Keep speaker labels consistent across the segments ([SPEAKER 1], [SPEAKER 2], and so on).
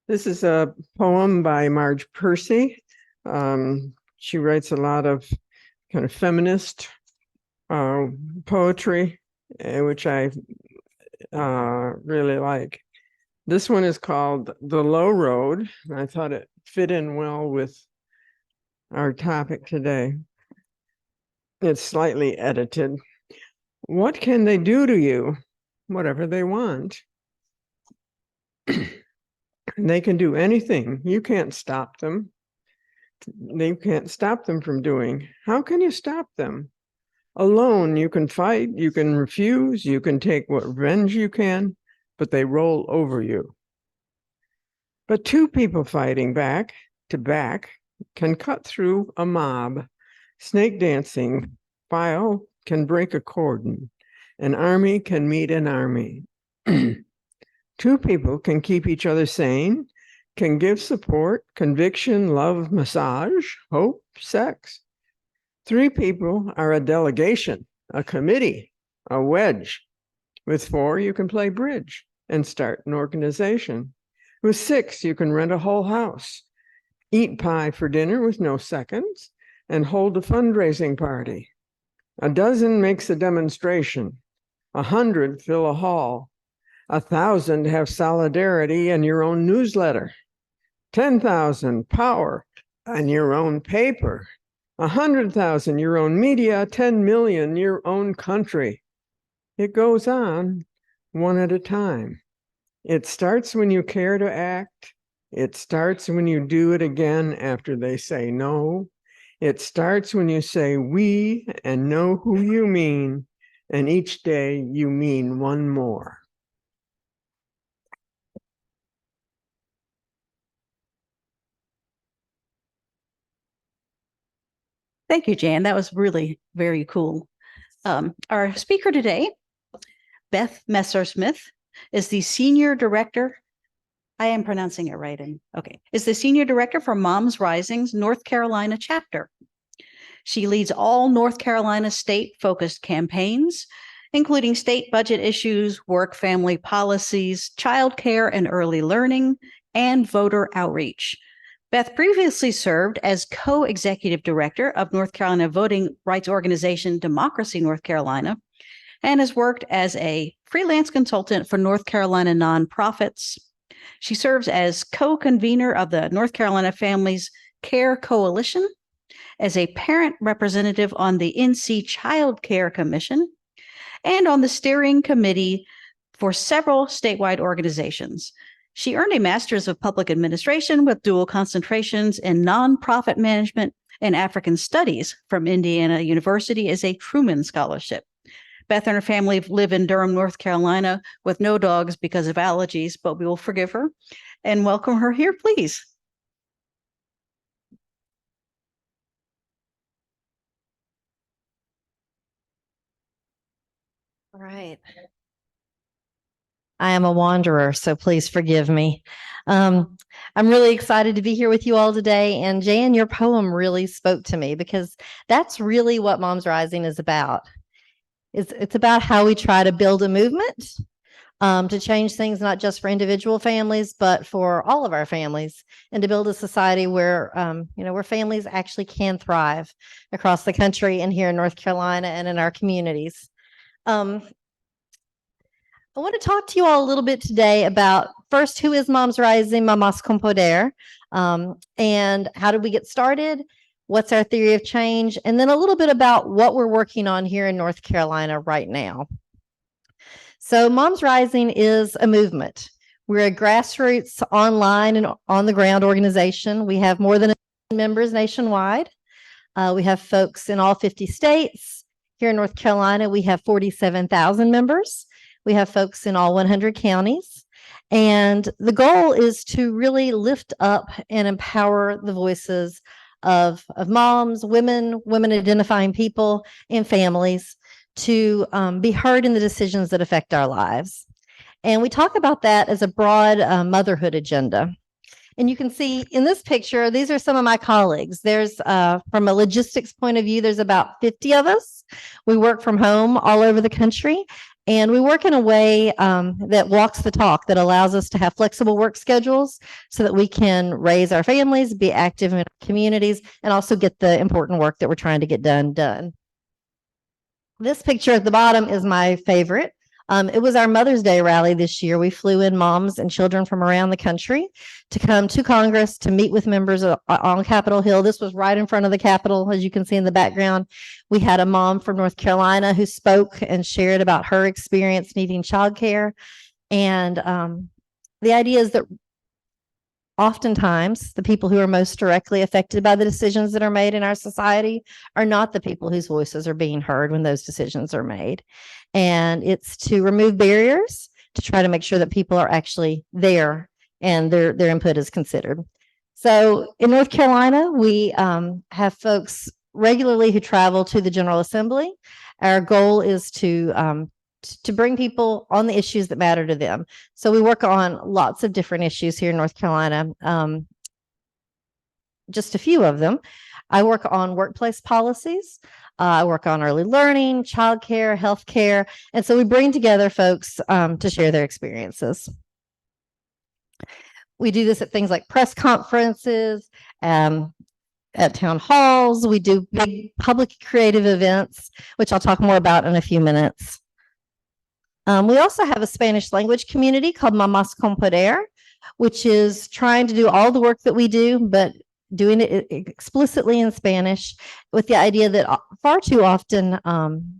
[SPEAKER 1] This is a poem by Marge Percy. She writes a lot of kind of feminist poetry, which I really like. This one is called The Low Road. I thought it fit in well with our topic today. It's slightly edited. What can they do to you? Whatever they want. They can do anything. You can't stop them. They can't stop them from doing. How can you stop them? Alone, you can fight, you can refuse, you can take what revenge you can, but they roll over you. But two people fighting back to back can cut through a mob. Snake dancing file can break a cordon. An army can meet an army. Two people can keep each other sane, can give support, conviction, love, massage, hope, sex. Three people are a delegation, a committee, a wedge. With four, you can play bridge and start an organization. With six, you can rent a whole house, eat pie for dinner with no seconds, and hold a fundraising party. A dozen makes a demonstration. 100 fill a hall. 1,000 have solidarity and your own newsletter. 10,000 power on your own paper. 100,000 your own media. 10 million your own country. It goes on one at a time. It starts when you care to act. It starts when you do it again after they say no. It starts when you say we and know who you mean, and each day you mean one more.
[SPEAKER 2] Thank you, Jan. That was really very cool. Our speaker today, Beth Messersmith, is the Senior Director. I am pronouncing it right. Is the Senior Director for Moms Rising's North Carolina chapter. She leads all North Carolina state-focused campaigns, including state budget issues, work-family policies, childcare and early learning, and voter outreach. Beth previously served as co-executive director of North Carolina voting rights organization Democracy North Carolina, and has worked as a freelance consultant for North Carolina nonprofits. She serves as co-convener of the North Carolina Families Care Coalition, as a parent representative on the NC Child Care Commission, and on the steering committee for several statewide organizations. She earned a Master's of Public Administration with dual concentrations in nonprofit management and African Studies from Indiana University as a Truman Scholarship. Beth and her family live in Durham, North Carolina, with no dogs because of allergies, but we will forgive her and welcome her here, please.
[SPEAKER 3] All right. I am a wanderer, so please forgive me. I'm really excited to be here with you all today. And Jan, your poem really spoke to me because that's really what Moms Rising is about. It's about how we try to build a movement to change things, not just for individual families, but for all of our families, and to build a society where, where families actually can thrive across the country and here in North Carolina and in our communities. I want to talk to you all a little bit today about, first, who is Moms Rising, Mamas con Poder, and how did we get started? What's our theory of change? And then a little bit about what we're working on here in North Carolina right now. So Moms Rising is a movement. We're a grassroots, online and on the ground organization. We have more than 1 million members nationwide. We have folks in all 50 states. Here in North Carolina, we have 47,000 members. We have folks in all 100 counties. And the goal is to really lift up and empower the voices of moms, women identifying people, and families to be heard in the decisions that affect our lives. And we talk about that as a broad motherhood agenda. And you can see in this picture, these are some of my colleagues. There's, from a logistics point of view, there's about 50 of us. We work from home all over the country. And we work in a way that walks the talk, that allows us to have flexible work schedules so that we can raise our families, be active in communities, and also get the important work that we're trying to get done. This picture at the bottom is my favorite. It was our Mother's Day rally this year. We flew in moms and children from around the country to come to Congress to meet with members on Capitol Hill. This was right in front of the Capitol, as you can see in the background. We had a mom from North Carolina who spoke and shared about her experience needing childcare. And the idea is that oftentimes the people who are most directly affected by the decisions that are made in our society are not the people whose voices are being heard when those decisions are made. And it's to remove barriers to try to make sure that people are actually there and their input is considered. So in North Carolina, we have folks regularly who travel to the General Assembly. Our goal is to bring people on the issues that matter to them. So we work on lots of different issues here in North Carolina. Just a few of them. I work on workplace policies. I work on early learning, childcare, healthcare. And so we bring together folks to share their experiences. We do this at things like press conferences, at town halls. We do big public creative events, which I'll talk more about in a few minutes. We also have a Spanish language community called Mamás con Poder, which is trying to do all the work that we do, but doing it explicitly in Spanish, with the idea that far too often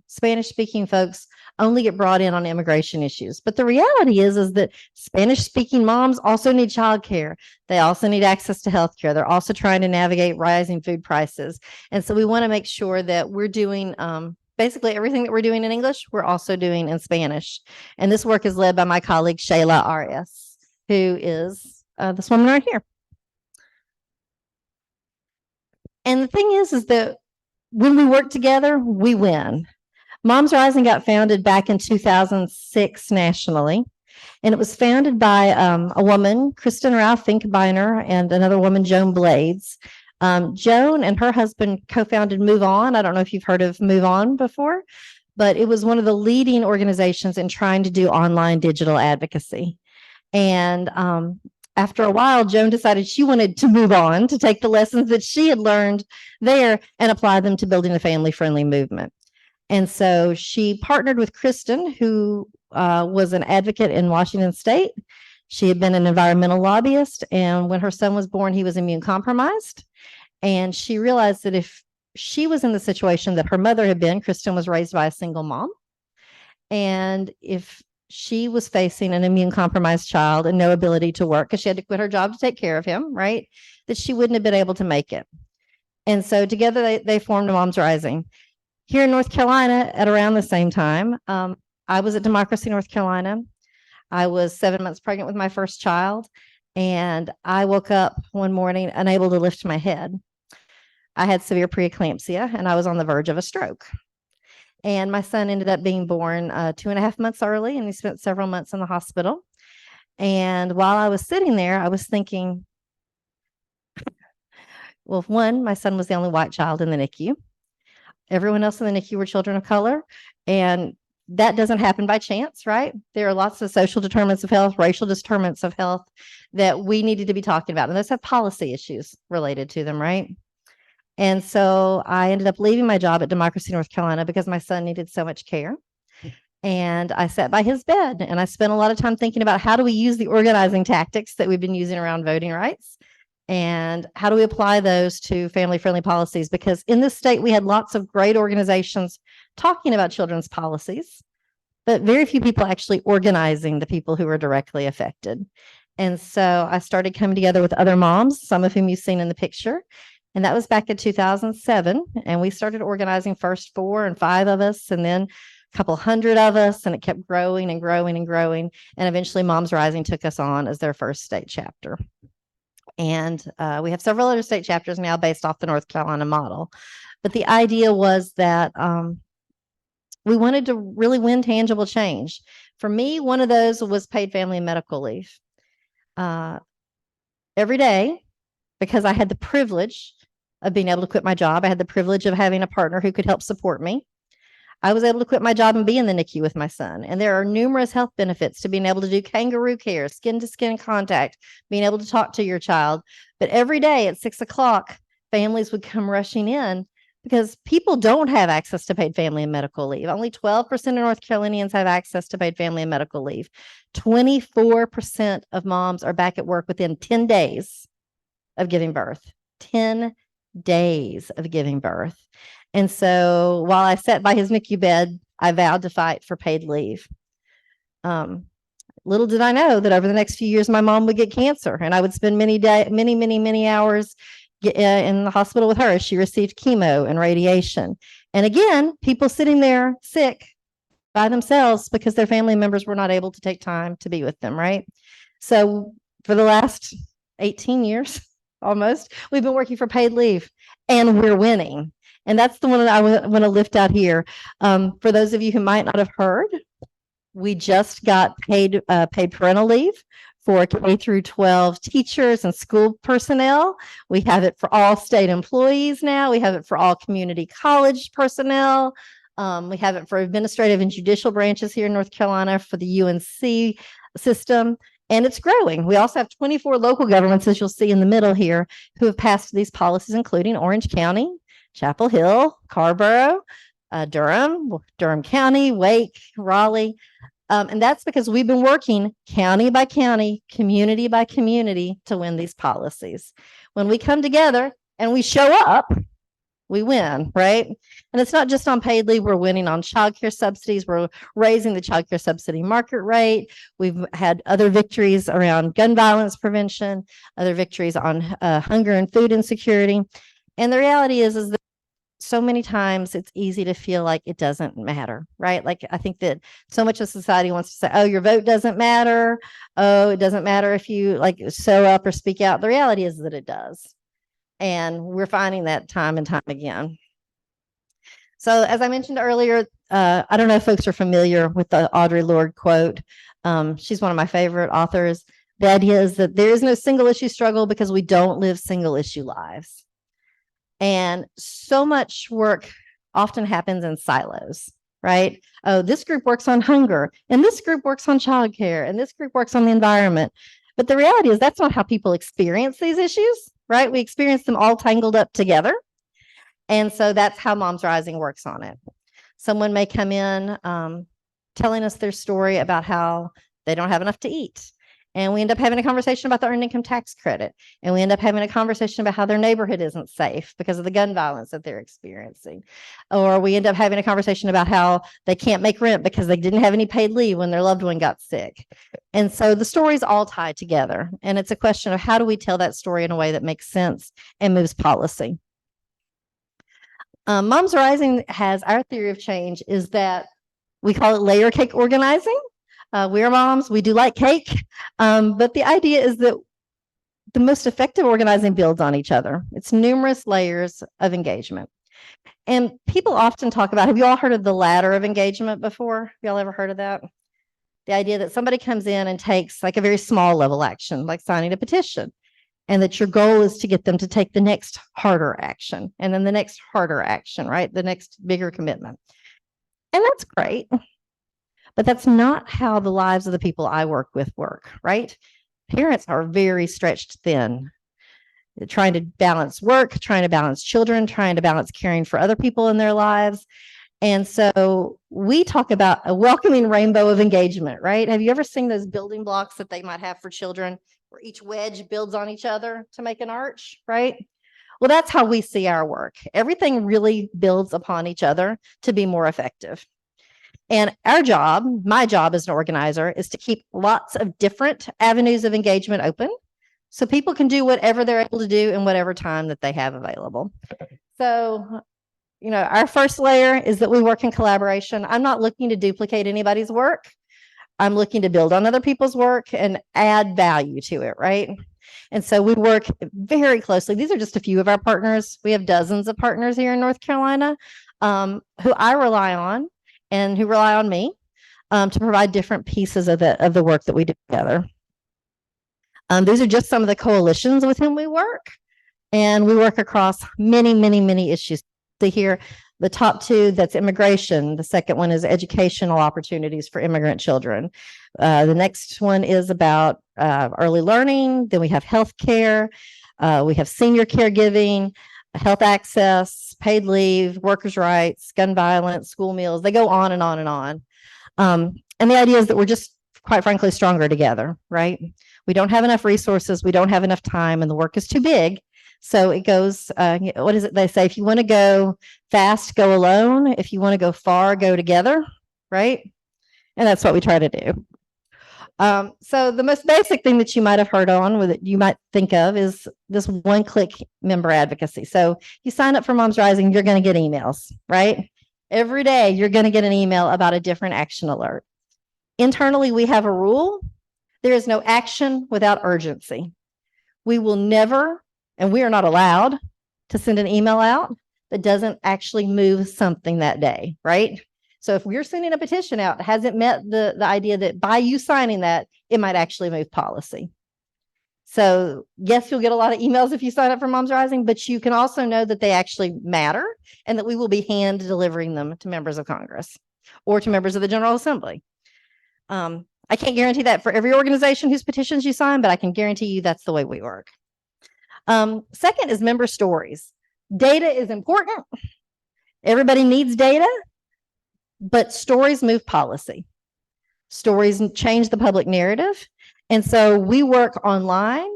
[SPEAKER 3] Spanish-speaking folks only get brought in on immigration issues. But the reality is that Spanish-speaking moms also need childcare. They also need access to healthcare. They're also trying to navigate rising food prices. And so we want to make sure that we're doing basically everything that we're doing in English, we're also doing in Spanish. And this work is led by my colleague, Shayla R.S., who is this woman right here. And the thing is that when we work together, we win. Moms Rising got founded back in 2006 nationally. And it was founded by a woman, Kristen Ralph Finkbeiner, and another woman, Joan Blades. Joan and her husband co-founded Move On. I don't know if you've heard of Move On before, but it was one of the leading organizations in trying to do online digital advocacy. And after a while, Joan decided she wanted to move on, to take the lessons that she had learned there and apply them to building a family-friendly movement. And so she partnered with Kristen, who was an advocate in Washington State. She had been an environmental lobbyist, and when her son was born, he was immune compromised. And she realized that if she was in the situation that her mother had been, Kristen was raised by a single mom, and if she was facing an immune compromised child and no ability to work because she had to quit her job to take care of him, right, that she wouldn't have been able to make it. And so together they formed Moms Rising. Here in North Carolina at around the same time, I was at Democracy, North Carolina. I was 7 months pregnant with my first child, and I woke up one morning unable to lift my head. I had severe preeclampsia, and I was on the verge of a stroke. And my son ended up being born 2.5 months early, and he spent several months in the hospital. And while I was sitting there, I was thinking, well, one, my son was the only white child in the NICU. Everyone else in the NICU were children of color. And that doesn't happen by chance, right? There are lots of social determinants of health, racial determinants of health that we needed to be talking about. And those have policy issues related to them, right? And so I ended up leaving my job at Democracy, North Carolina, because my son needed so much care. And I sat by his bed, and I spent a lot of time thinking about how do we use the organizing tactics that we've been using around voting rights, and how do we apply those to family-friendly policies? Because in this state, we had lots of great organizations talking about children's policies, but very few people actually organizing the people who were directly affected. And so I started coming together with other moms, some of whom you've seen in the picture. And that was back in 2007. And we started organizing first 4 and 5 of us, and then a couple hundred of us, and it kept growing and growing and growing. And eventually Moms Rising took us on as their first state chapter. And we have several other state chapters now based off the North Carolina model. But the idea was that we wanted to really win tangible change. For me, one of those was paid family and medical leave. Every day, because I had the privilege of being able to quit my job, I had the privilege of having a partner who could help support me. I was able to quit my job and be in the NICU with my son. And there are numerous health benefits to being able to do kangaroo care, skin to skin contact, being able to talk to your child. But every day at 6 o'clock, families would come rushing in because people don't have access to paid family and medical leave. Only 12% of North Carolinians have access to paid family and medical leave. 24% of moms are back at work within 10 days of giving birth. 10 days of giving birth. And so while I sat by his NICU bed, I vowed to fight for paid leave. Little did I know that over the next few years, my mom would get cancer, and I would spend many hours in the hospital with her as she received chemo and radiation. And again, people sitting there sick by themselves because their family members were not able to take time to be with them, right? So for the last 18 years, almost, we've been working for paid leave, and we're winning. And that's the one that I want to lift out here. For those of you who might not have heard, we just got paid parental leave for K through 12 teachers and school personnel. We have it for all state employees now. We have it for all community college personnel. We have it for administrative and judicial branches here in North Carolina for the UNC system. And it's growing. We also have 24 local governments, as you'll see in the middle here, who have passed these policies, including Orange County, Chapel Hill, Carrboro, Durham County, Wake, Raleigh. And that's because we've been working county by county, community by community to win these policies. When we come together and we show up, we win, right? And it's not just on paid leave. We're winning on childcare subsidies. We're raising the childcare subsidy market rate. We've had other victories around gun violence prevention, other victories on hunger and food insecurity. And the reality is that so many times it's easy to feel like it doesn't matter, right? Like I think that so much of society wants to say, oh, your vote doesn't matter. Oh, it doesn't matter if you like show up or speak out. The reality is that it does. And we're finding that time and time again. So as I mentioned earlier, I don't know if folks are familiar with the Audre Lorde quote. She's one of my favorite authors. The idea is that there is no single issue struggle because we don't live single issue lives. And so much work often happens in silos, right? Oh, this group works on hunger, and this group works on childcare, and this group works on the environment. But the reality is that's not how people experience these issues, right? We experience them all tangled up together. And so that's how Moms Rising works on it. Someone may come in telling us their story about how they don't have enough to eat. And we end up having a conversation about the earned income tax credit. And we end up having a conversation about how their neighborhood isn't safe because of the gun violence that they're experiencing. Or we end up having a conversation about how they can't make rent because they didn't have any paid leave when their loved one got sick. And so the stories all tie together. And it's a question of how do we tell that story in a way that makes sense and moves policy. Moms Rising has our theory of change is that we call it layer cake organizing. We're moms, we do like cake, but the idea is that the most effective organizing builds on each other. It's numerous layers of engagement. And people often talk about, have you all heard of the ladder of engagement before? Have y'all ever heard of that? The idea that somebody comes in and takes like a very small level action, like signing a petition, and that your goal is to get them to take the next harder action, and then the next harder action, right? The next bigger commitment. And that's great. But that's not how the lives of the people I work with work, right? Parents are very stretched thin. They're trying to balance work, trying to balance children, trying to balance caring for other people in their lives. And so we talk about a welcoming rainbow of engagement, right? Have you ever seen those building blocks that they might have for children where each wedge builds on each other to make an arch, right? Well, that's how we see our work. Everything really builds upon each other to be more effective. And our job, my job as an organizer, is to keep lots of different avenues of engagement open so people can do whatever they're able to do in whatever time that they have available. So, you know, our first layer is that we work in collaboration. I'm not looking to duplicate anybody's work. I'm looking to build on other people's work and add value to it, right? And so we work very closely. These are just a few of our partners. We have dozens of partners here in North Carolina who I rely on and who rely on me to provide different pieces of the work that we do together. These are just some of the coalitions with whom we work, and we work across many issues. See here, The top two, that's immigration. The second one is educational opportunities for immigrant children. The next one is about early learning. Then we have healthcare. We have senior caregiving, health access, paid leave, workers' rights, gun violence, school meals. They go on and on and on. And the idea is that we're just, quite frankly, stronger together, right? We don't have enough resources. We don't have enough time, and the work is too big. So it goes, what is it they say? If you want to go fast, go alone. If you want to go far, go together, right? And that's what we try to do. So the most basic thing that you might have heard on, with it, you might think of, is this one-click member advocacy. So you sign up for Moms Rising, you're going to get emails, right? Every day, you're going to get an email about a different action alert. Internally, we have a rule. There is no action without urgency. We will never, and we are not allowed to send an email out that doesn't actually move something that day, right? So if we're sending a petition out, it hasn't met the idea that by you signing that, it might actually move policy. So yes, you'll get a lot of emails if you sign up for Moms Rising, but you can also know that they actually matter and that we will be hand delivering them to members of Congress or to members of the General Assembly. I can't guarantee that for every organization whose petitions you sign, but I can guarantee you that's the way we work. Second is member stories. Data is important. Everybody needs data, but stories move policy. Stories change the public narrative. And so we work online.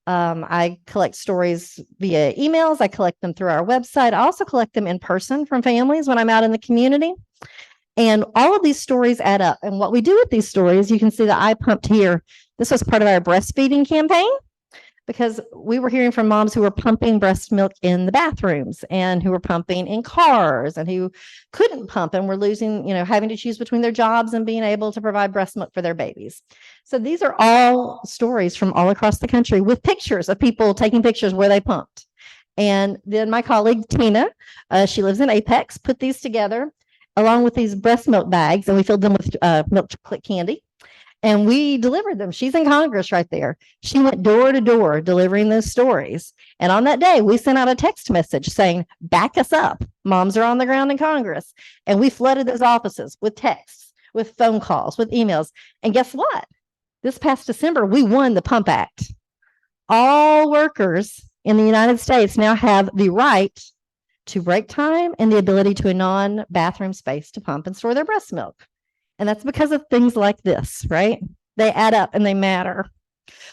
[SPEAKER 3] I collect stories via emails. I collect them through our website. I also collect them in person from families when I'm out in the community. And all of these stories add up. And what we do with these stories, you can see that I pumped here. This was part of our breastfeeding campaign, because we were hearing from moms who were pumping breast milk in the bathrooms and who were pumping in cars and who couldn't pump and were losing, having to choose between their jobs and being able to provide breast milk for their babies. So these are all stories from all across the country with pictures of people taking pictures where they pumped. And then my colleague, Tina, she lives in Apex, put these together along with these breast milk bags, and we filled them with milk chocolate candy. And we delivered them. She's in Congress right there. She went door to door delivering those stories. And on that day, we sent out a text message saying, back us up. Moms are on the ground in Congress. And we flooded those offices with texts, with phone calls, with emails. And guess what? This past December, we won the Pump Act. All workers in the United States now have the right to break time and the ability to a non-bathroom space to pump and store their breast milk. And that's because of things like this, right? They add up and they matter.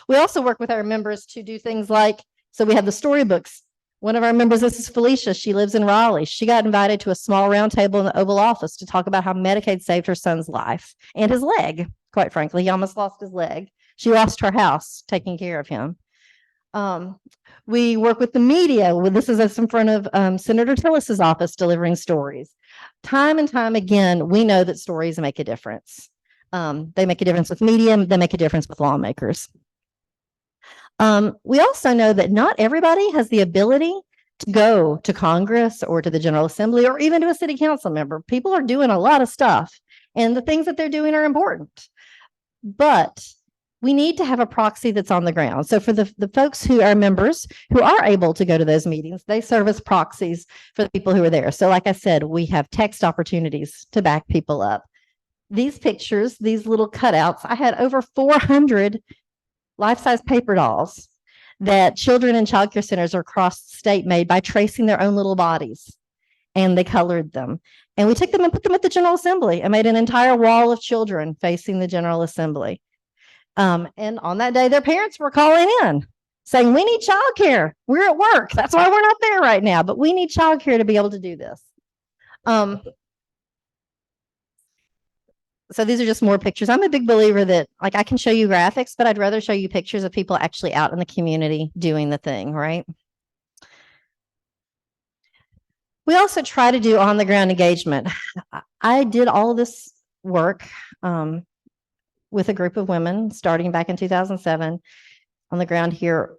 [SPEAKER 3] We also work with our members to do things like, so we have the storybooks. One of our members, this is Felicia. She lives in Raleigh. She got invited to a small round table in the Oval Office to talk about how Medicaid saved her son's life and his leg, quite frankly. He almost lost his leg. She lost her house taking care of him. We work with the media. This is us in front of Senator Tillis's office delivering stories. Time and time again, we know that stories make a difference. They make a difference with media. They make a difference with lawmakers. We also know that not everybody has the ability to go to Congress or to the General Assembly or even to a city council member. People are doing a lot of stuff, and the things that they're doing are important. But we need to have a proxy that's on the ground. So for the folks who are members who are able to go to those meetings, they serve as proxies for the people who are there. So like I said, we have text opportunities to back people up. These pictures, these little cutouts, I had over 400 life-size paper dolls that children in childcare centers across the state made by tracing their own little bodies. And they colored them. And we took them and put them at the General Assembly and made an entire wall of children facing the General Assembly. And on that day, their parents were calling in saying, we need childcare. We're at work. That's why we're not there right now, but we need childcare to be able to do this. So these are just more pictures. I'm a big believer that, like, I can show you graphics, but I'd rather show you pictures of people actually out in the community doing the thing, right? We also try to do on the ground engagement. I did all of this work with a group of women starting back in 2007 on the ground here.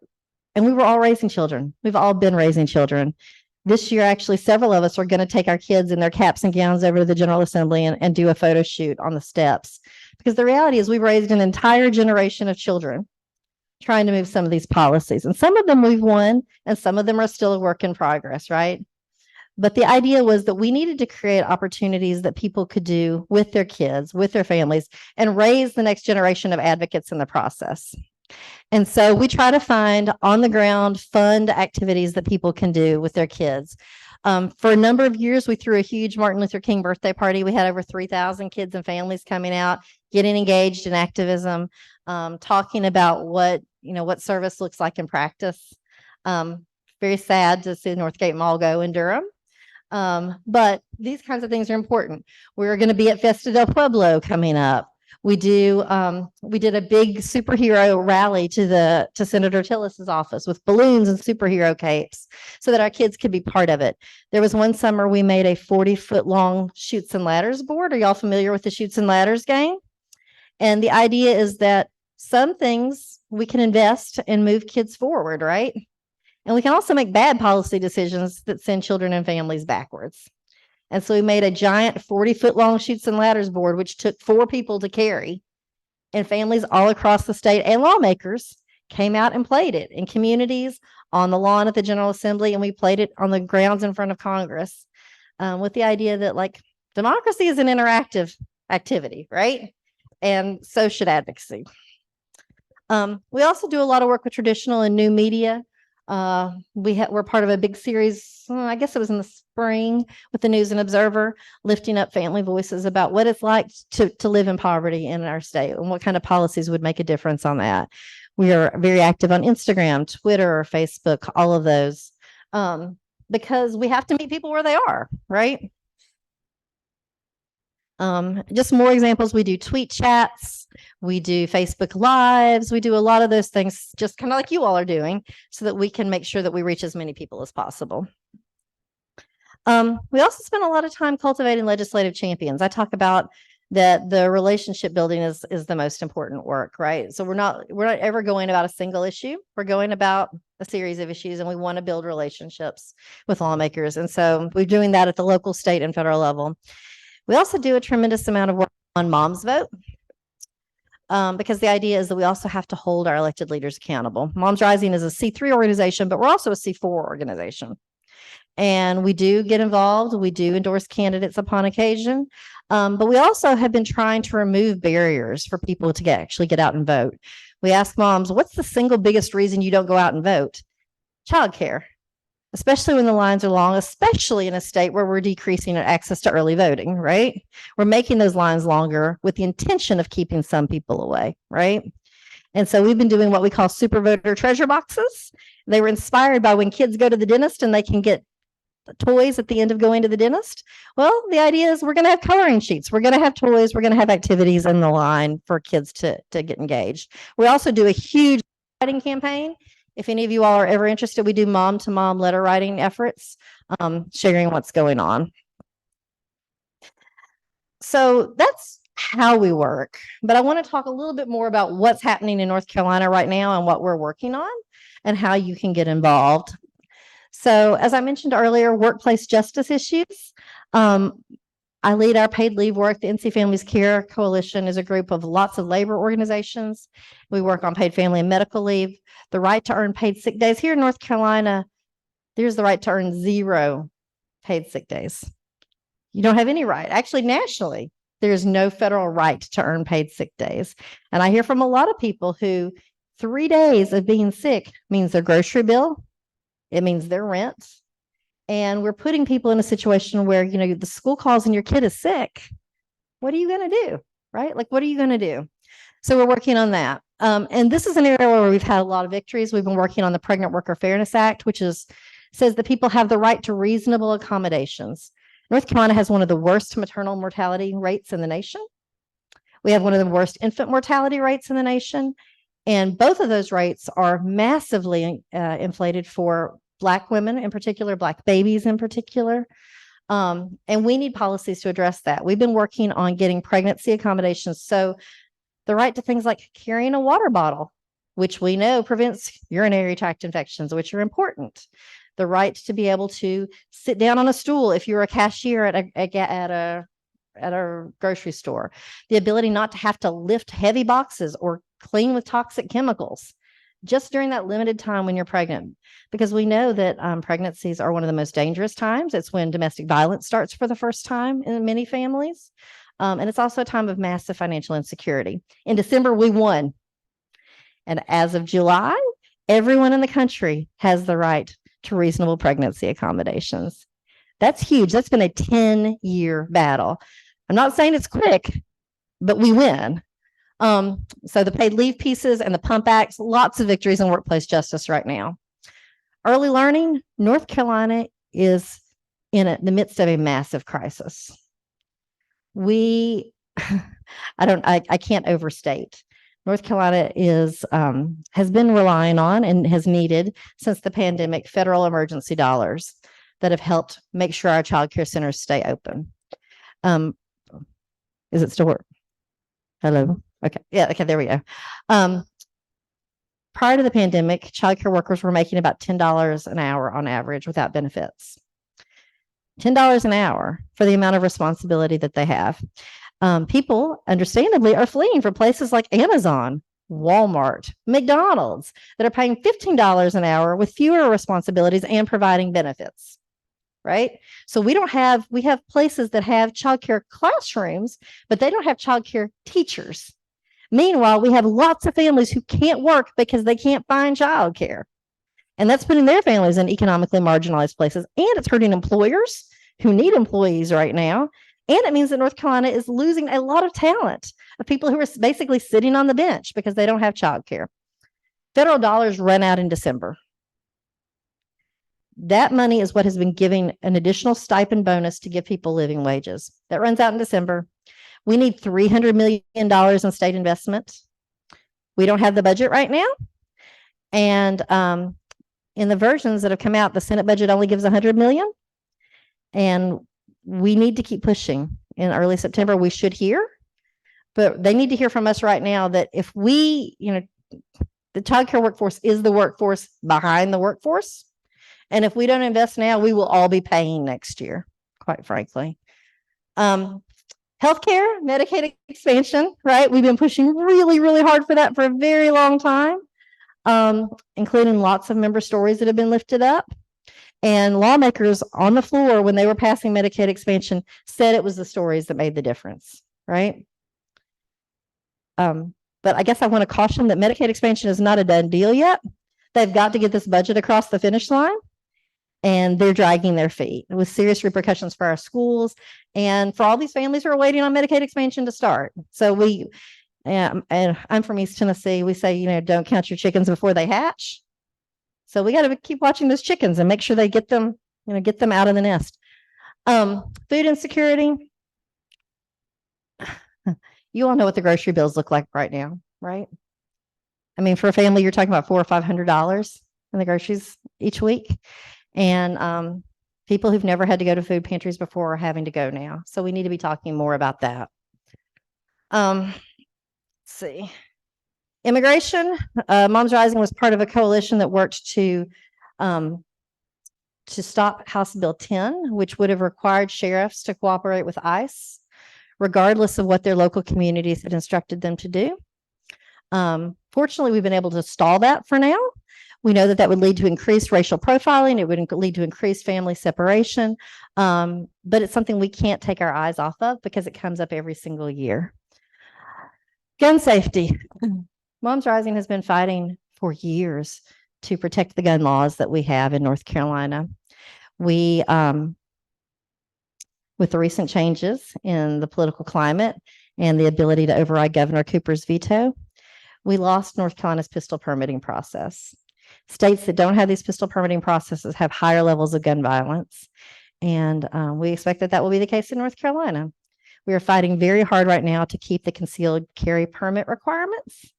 [SPEAKER 3] And we were all raising children. We've all been raising children. This year, actually, several of us are going to take our kids in their caps and gowns over to the General Assembly and do a photo shoot on the steps. Because the reality is we've raised an entire generation of children trying to move some of these policies. And some of them we've won, and some of them are still a work in progress, right? But the idea was that we needed to create opportunities that people could do with their kids, with their families, and raise the next generation of advocates in the process. And so we try to find on the ground fun activities that people can do with their kids. For a number of years, we threw a huge Martin Luther King birthday party. We had over 3,000 kids and families coming out, getting engaged in activism, talking about what service looks like in practice. Very sad to see Northgate Mall go in Durham. But these kinds of things are important. We're going to be at Festa del Pueblo coming up. We did a big superhero rally to Senator Tillis's office with balloons and superhero capes so that our kids could be part of it. There was one summer we made a 40-foot long Chutes and Ladders board. Are y'all familiar with the Chutes and Ladders game? And the idea is that some things we can invest and move kids forward, right? And we can also make bad policy decisions that send children and families backwards. And so we made a giant 40-foot long Chutes and Ladders board, which took 4 people to carry. And families all across the state and lawmakers came out and played it in communities, on the lawn at the General Assembly, and we played it on the grounds in front of Congress, with the idea that democracy is an interactive activity, right? And so should advocacy. We also do a lot of work with traditional and new media. We're part of a big series, I guess it was in the spring, with the News and Observer, lifting up family voices about what it's like to live in poverty in our state and what kind of policies would make a difference on that. We are very active on Instagram, Twitter, Facebook, all of those, because we have to meet people where they are, right? Just more examples. We do tweet chats, we do Facebook Lives, we do a lot of those things, just kind of like you all are doing, so that we can make sure that we reach as many people as possible. We also spend a lot of time cultivating legislative champions. I talk about that the relationship building is the most important work, right? So we're not ever going about a single issue. We're going about a series of issues, and we want to build relationships with lawmakers. And so we're doing that at the local, state, and federal level. We also do a tremendous amount of work on Moms Vote, because the idea is that we also have to hold our elected leaders accountable. Moms Rising is a C3 organization, but we're also a C4 organization. And we do get involved. We do endorse candidates upon occasion. But we also have been trying to remove barriers for people to actually get out and vote. We ask moms, what's the single biggest reason you don't go out and vote? Childcare. Especially when the lines are long, especially in a state where we're decreasing access to early voting, right? We're making those lines longer with the intention of keeping some people away, right? And so we've been doing what we call super voter treasure boxes. They were inspired by when kids go to the dentist and they can get toys at the end of going to the dentist. Well, the idea is we're going to have coloring sheets. We're going to have toys. We're going to have activities in the line for kids to get engaged. We also do a huge writing campaign. If any of you all are ever interested, we do mom-to-mom letter writing efforts, sharing what's going on. So that's how we work. But I want to talk a little bit more about what's happening in North Carolina right now and what we're working on and how you can get involved. So as I mentioned earlier, workplace justice issues. I lead our paid leave work. The NC Families Care Coalition is a group of lots of labor organizations. We work on paid family and medical leave, the right to earn paid sick days. Here in North Carolina, there's the right to earn 0 paid sick days. You don't have any right. Actually, nationally, there's no federal right to earn paid sick days. And I hear from a lot of people who 3 days of being sick means their grocery bill, it means their rent. And we're putting people in a situation where, the school calls and your kid is sick. What are you going to do? Right? What are you going to do? So we're working on that. And this is an area where we've had a lot of victories. We've been working on the Pregnant Worker Fairness Act, which says that people have the right to reasonable accommodations. North Carolina has one of the worst maternal mortality rates in the nation. We have one of the worst infant mortality rates in the nation. And both of those rates are massively inflated for Black women in particular, Black babies in particular. And we need policies to address that. We've been working on getting pregnancy accommodations. So the right to things like carrying a water bottle, which we know prevents urinary tract infections, which are important. The right to be able to sit down on a stool if you're a cashier at a grocery store. The ability not to have to lift heavy boxes or clean with toxic chemicals. just during that limited time when you're pregnant, because we know that pregnancies are one of the most dangerous times. It's when domestic violence starts for the first time in many families. And it's also a time of massive financial insecurity. In December, we won. And as of July, everyone in the country has the right to reasonable pregnancy accommodations. That's huge. That's been a 10-year battle. I'm not saying it's quick, but we win. So the paid leave pieces and the pump acts, lots of victories in workplace justice right now. Early learning, North Carolina is in the midst of a massive crisis. I can't overstate. North Carolina has been relying on and has needed since the pandemic federal emergency dollars that have helped make sure our child care centers stay open. Is it still work? Hello? Okay. Yeah. Okay. There we go. Prior to the pandemic, childcare workers were making about $10 an hour on average without benefits. $10 an hour for the amount of responsibility that they have. People, understandably, are fleeing for places like Amazon, Walmart, McDonald's that are paying $15 an hour with fewer responsibilities and providing benefits. Right? So we have places that have childcare classrooms, but they don't have childcare teachers. Meanwhile, we have lots of families who can't work because they can't find childcare. And that's putting their families in economically marginalized places. And it's hurting employers who need employees right now. And it means that North Carolina is losing a lot of talent of people who are basically sitting on the bench because they don't have childcare. Federal dollars run out in December. That money is what has been giving an additional stipend bonus to give people living wages. That runs out in December. We need $300 million in state investment. We don't have the budget right now. And in the versions that have come out, the Senate budget only gives $100 million. And we need to keep pushing. In early September, we should hear. But they need to hear from us right now that if the childcare workforce is the workforce behind the workforce. And if we don't invest now, we will all be paying next year, quite frankly. Healthcare, Medicaid expansion, right? We've been pushing really, really hard for that for a very long time, including lots of member stories that have been lifted up. And lawmakers on the floor, when they were passing Medicaid expansion, said it was the stories that made the difference, right? But I guess I want to caution that Medicaid expansion is not a done deal yet. They've got to get this budget across the finish line. And they're dragging their feet with serious repercussions for our schools and for all these families who are waiting on Medicaid expansion to start. So and I'm from East Tennessee. We say, don't count your chickens before they hatch. So we got to keep watching those chickens and make sure they get them out of the nest. Food insecurity. You all know what the grocery bills look like right now, right? I mean, for a family, you're talking about $400 or $500 in the groceries each week. And people who've never had to go to food pantries before are having to go now. So we need to be talking more about that. Let's see. Immigration. Moms Rising was part of a coalition that worked to stop House Bill 10, which would have required sheriffs to cooperate with ICE, regardless of what their local communities had instructed them to do. Fortunately, we've been able to stall that for now. We know that would lead to increased racial profiling. It would lead to increased family separation. But it's something we can't take our eyes off of because it comes up every single year. Gun safety. Moms Rising has been fighting for years to protect the gun laws that we have in North Carolina. We, with the recent changes in the political climate and the ability to override Governor Cooper's veto, we lost North Carolina's pistol permitting process. States that don't have these pistol permitting processes have higher levels of gun violence. And we expect that will be the case in North Carolina. We are fighting very hard right now to keep the concealed carry permit requirements.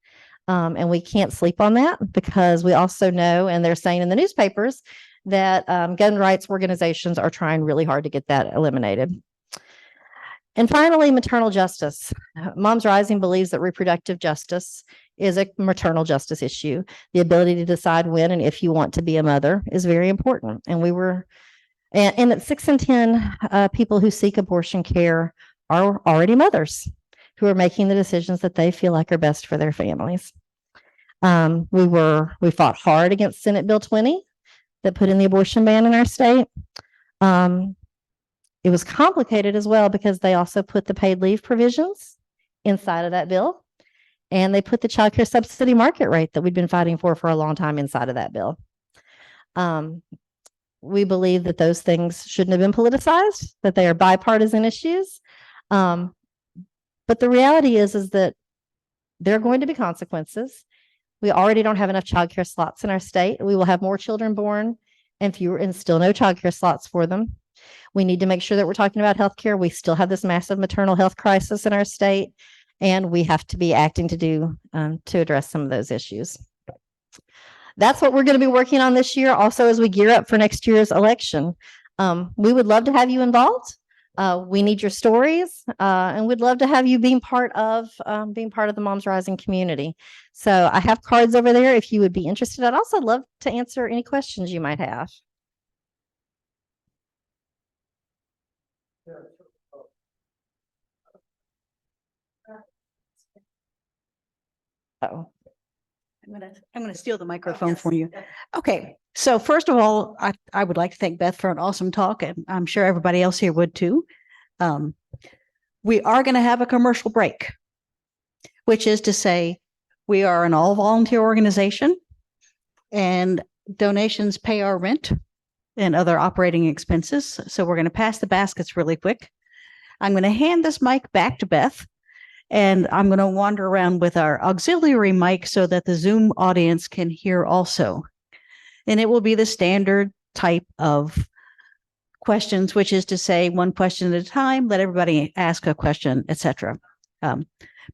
[SPEAKER 3] And we can't sleep on that because we also know, and they're saying in the newspapers, that gun rights organizations are trying really hard to get that eliminated. And finally, maternal justice. Moms Rising believes that reproductive justice is a maternal justice issue. The ability to decide when and if you want to be a mother is very important. And that 6 in 10 people who seek abortion care are already mothers who are making the decisions that they feel like are best for their families. We fought hard against Senate Bill 20 that put in the abortion ban in our state. It was complicated as well because they also put the paid leave provisions inside of that bill. And they put the child care subsidy market rate that we've been fighting for a long time inside of that bill. We believe that those things shouldn't have been politicized, that they are bipartisan issues. But the reality is that there are going to be consequences. We already don't have enough childcare slots in our state. We will have more children born and still no childcare slots for them. We need to make sure that we're talking about healthcare. We still have this massive maternal health crisis in our state, and we have to be acting to address some of those issues. That's what we're going to be working on this year. Also, as we gear up for next year's election, we would love to have you involved. We need your stories, and we'd love to have you being part of the Moms Rising community. So I have cards over there if you would be interested. I'd also love to answer any questions you might have. Oh.
[SPEAKER 2] I'm gonna steal the microphone for you. Okay, so first of all, I would like to thank Beth for an awesome talk, and I'm sure everybody else here would too. We are going to have a commercial break, which is to say we are an all-volunteer organization, and donations pay our rent and other operating expenses. So we're going to pass the baskets really quick. I'm going to hand this mic back to Beth. And I'm going to wander around with our auxiliary mic so that the Zoom audience can hear also. And it will be the standard type of questions, which is to say one question at a time, let everybody ask a question, etc.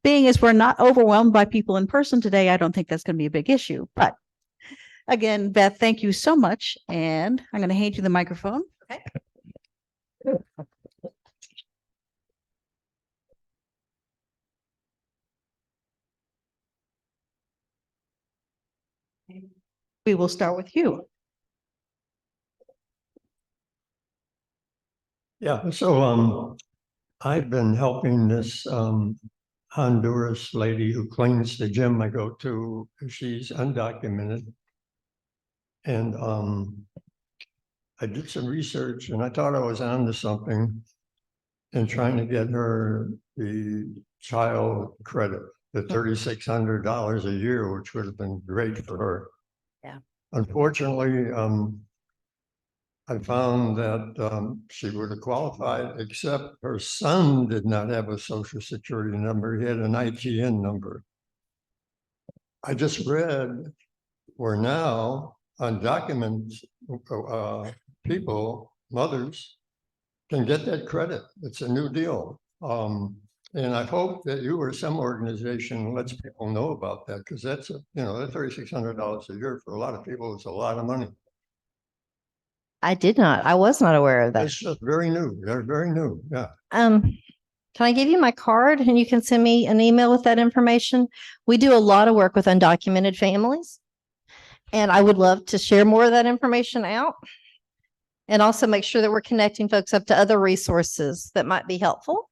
[SPEAKER 2] Being as we're not overwhelmed by people in person today, I don't think that's going to be a big issue. But again, Beth, thank you so much. And I'm going to hand you the microphone. Okay. We will start with you.
[SPEAKER 4] Yeah, so I've been helping this Honduras lady who cleans the gym I go to. She's undocumented. And I did some research and I thought I was onto something in trying to get her the child credit, the $3,600 a year, which would have been great for her.
[SPEAKER 2] Yeah.
[SPEAKER 4] Unfortunately, I found that she would have qualified, except her son did not have a social security number. He had an ITN number. I just read where now undocumented people, mothers, can get that credit. It's a new deal. And I hope that you or some organization lets people know about that, because that's that $3,600 a year for a lot of people is a lot of money.
[SPEAKER 3] I was not aware of that.
[SPEAKER 4] It's just very new. They're very new. Yeah.
[SPEAKER 3] Can I give you my card and you can send me an email with that information? We do a lot of work with undocumented families, and I would love to share more of that information out and also make sure that we're connecting folks up to other resources that might be helpful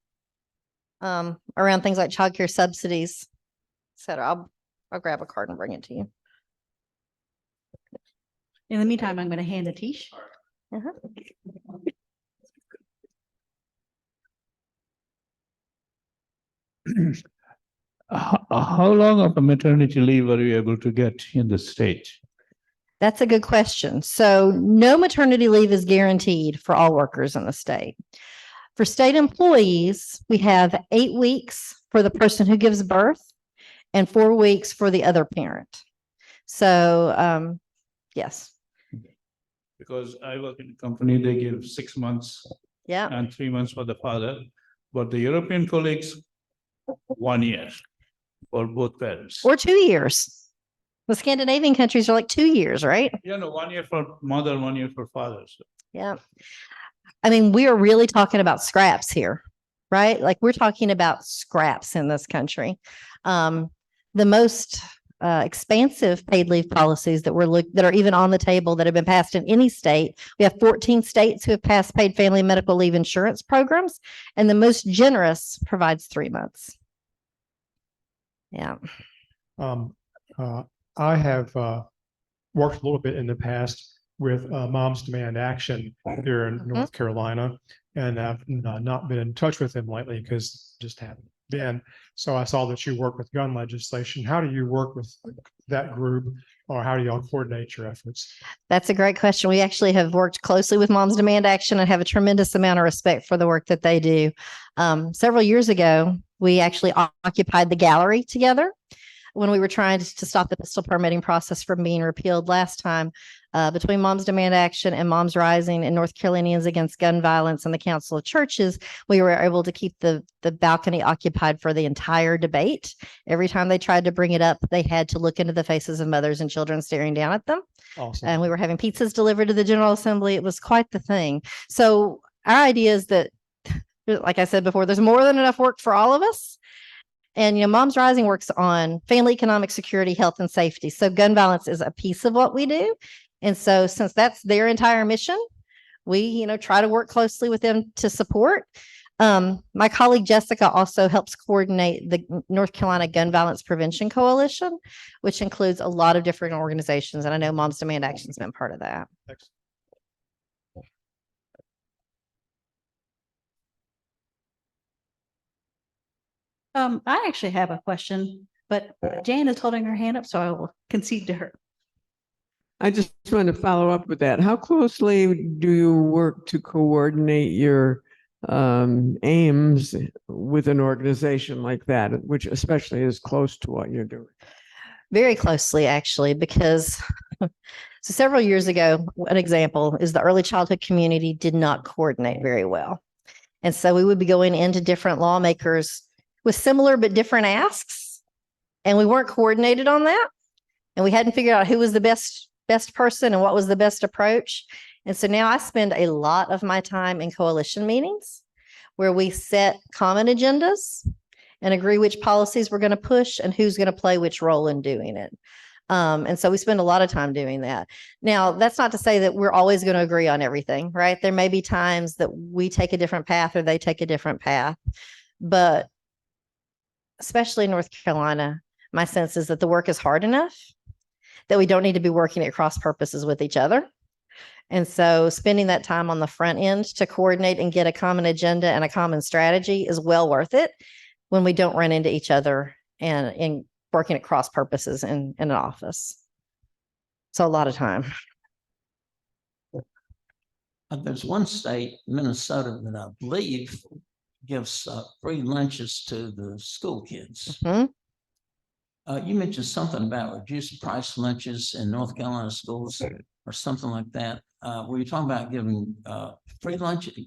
[SPEAKER 3] around things like childcare subsidies, et cetera. I'll grab a card and bring it to you.
[SPEAKER 2] In the meantime, I'm going to hand it to Tish.
[SPEAKER 5] How long of a maternity leave are you able to get in the state?
[SPEAKER 3] That's a good question. So no maternity leave is guaranteed for all workers in the state. For state employees, we have 8 weeks for the person who gives birth and 4 weeks for the other parent. So, yes.
[SPEAKER 5] Because I work in a company, they give 6 months
[SPEAKER 3] Yeah.
[SPEAKER 5] and 3 months for the father, but the European colleagues, 1 year for both parents.
[SPEAKER 3] Or 2 years. The Scandinavian countries are like 2 years, right?
[SPEAKER 5] 1 year for mother, 1 year for father. So.
[SPEAKER 3] Yeah. I mean, we are really talking about scraps here, right? Like we're talking about scraps in this country. The most expansive paid leave policies that are even on the table that have been passed in any state. We have 14 states who have passed paid family medical leave insurance programs, and the most generous provides 3 months. Yeah.
[SPEAKER 6] I have worked a little bit in the past with Moms Demand Action here in North Carolina, and I've not been in touch with them lately because just haven't been. So I saw that you work with gun legislation. How do you work with that group, or how do y'all coordinate your efforts?
[SPEAKER 3] That's a great question. We actually have worked closely with Moms Demand Action and have a tremendous amount of respect for the work that they do. Several years ago, we actually occupied the gallery together when we were trying to stop the pistol permitting process from being repealed last time. Between Moms Demand Action and Moms Rising and North Carolinians Against Gun Violence and the Council of Churches, we were able to keep the balcony occupied for the entire debate. Every time they tried to bring it up, they had to look into the faces of mothers and children staring down at them.
[SPEAKER 6] Awesome.
[SPEAKER 3] And we were having pizzas delivered to the General Assembly. It was quite the thing. So our idea is that, like I said before, there's more than enough work for all of us. And, Moms Rising works on family economic security, health, and safety. So gun violence is a piece of what we do. And so since that's their entire mission, we, try to work closely with them to support. My colleague Jessica also helps coordinate the North Carolina Gun Violence Prevention Coalition, which includes a lot of different organizations. And I know Moms Demand Action has been part of that.
[SPEAKER 6] Thanks.
[SPEAKER 2] I actually have a question, but Jan is holding her hand up, so I will concede to her.
[SPEAKER 1] I just want to follow up with that. How closely do you work to coordinate your aims with an organization like that, which especially is close to what you're doing?
[SPEAKER 3] Very closely, actually, because so several years ago, an example is the early childhood community did not coordinate very well. And so we would be going into different lawmakers with similar but different asks, and we weren't coordinated on that. And we hadn't figured out who was the best person and what was the best approach. And so now I spend a lot of my time in coalition meetings where we set common agendas and agree which policies we're going to push and who's going to play which role in doing it. And so we spend a lot of time doing that. Now, that's not to say that we're always going to agree on everything, right? There may be times that we take a different path or they take a different path. But especially in North Carolina, my sense is that the work is hard enough that we don't need to be working at cross purposes with each other. And so spending that time on the front end to coordinate and get a common agenda and a common strategy is well worth it when we don't run into each other and working at cross purposes in an office. So a lot of time.
[SPEAKER 7] There's one state, Minnesota, that I believe gives free lunches to the school kids.
[SPEAKER 3] Mhm.
[SPEAKER 7] You mentioned something about reduced price lunches in North Carolina schools or something like that. Were you talking about giving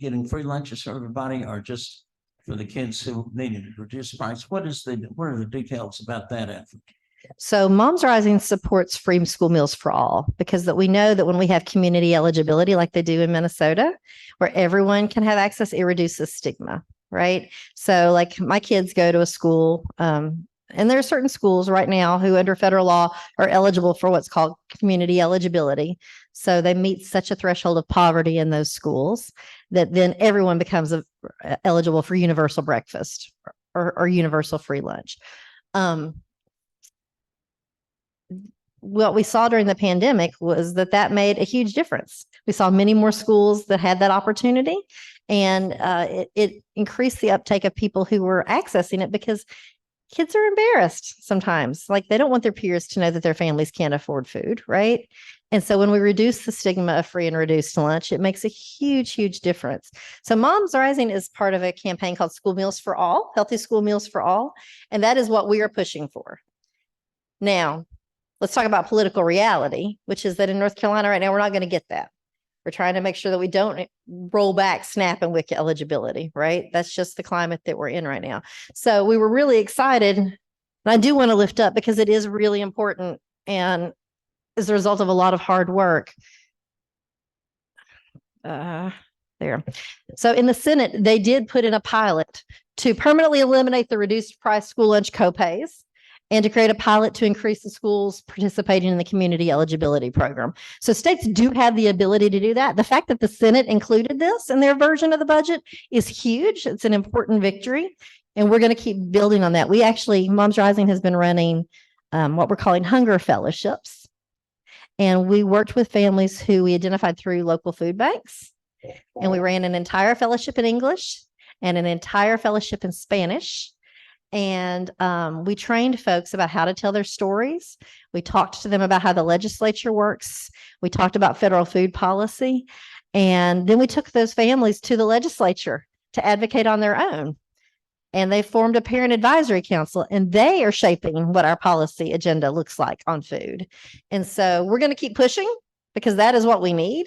[SPEAKER 7] getting free lunches for everybody, or just for the kids who needed reduced price? What are the details about that effort?
[SPEAKER 3] So Moms Rising supports free school meals for all, because that we know that when we have community eligibility like they do in Minnesota, where everyone can have access, it reduces stigma, right? So like my kids go to a school, and there are certain schools right now who under federal law are eligible for what's called community eligibility. So they meet such a threshold of poverty in those schools that then everyone becomes eligible for universal breakfast or universal free lunch. What we saw during the pandemic was that made a huge difference. We saw many more schools that had that opportunity, and it increased the uptake of people who were accessing it, because kids are embarrassed sometimes. Like they don't want their peers to know that their families can't afford food, right? And so when we reduce the stigma of free and reduced lunch, it makes a huge, huge difference. So Moms Rising is part of a campaign called School Meals for All, Healthy School Meals for All. And that is what we are pushing for. Now, let's talk about political reality, which is that in North Carolina right now, we're not going to get that. We're trying to make sure that we don't roll back SNAP and WIC eligibility, right? That's just the climate that we're in right now. So we were really excited. And I do want to lift up, because it is really important and as a result of a lot of hard work. There. So in the Senate, they did put in a pilot to permanently eliminate the reduced price school lunch copays, and to create a pilot to increase the schools participating in the community eligibility program. So states do have the ability to do that. The fact that the Senate included this in their version of the budget is huge. It's an important victory, and we're going to keep building on that. We actually, Moms Rising has been running what we're calling hunger fellowships. And we worked with families who we identified through local food banks. And we ran an entire fellowship in English and an entire fellowship in Spanish. And we trained folks about how to tell their stories. We talked to them about how the legislature works. We talked about federal food policy. And then we took those families to the legislature to advocate on their own. And they formed a parent advisory council, and they are shaping what our policy agenda looks like on food. And so we're going to keep pushing because that is what we need.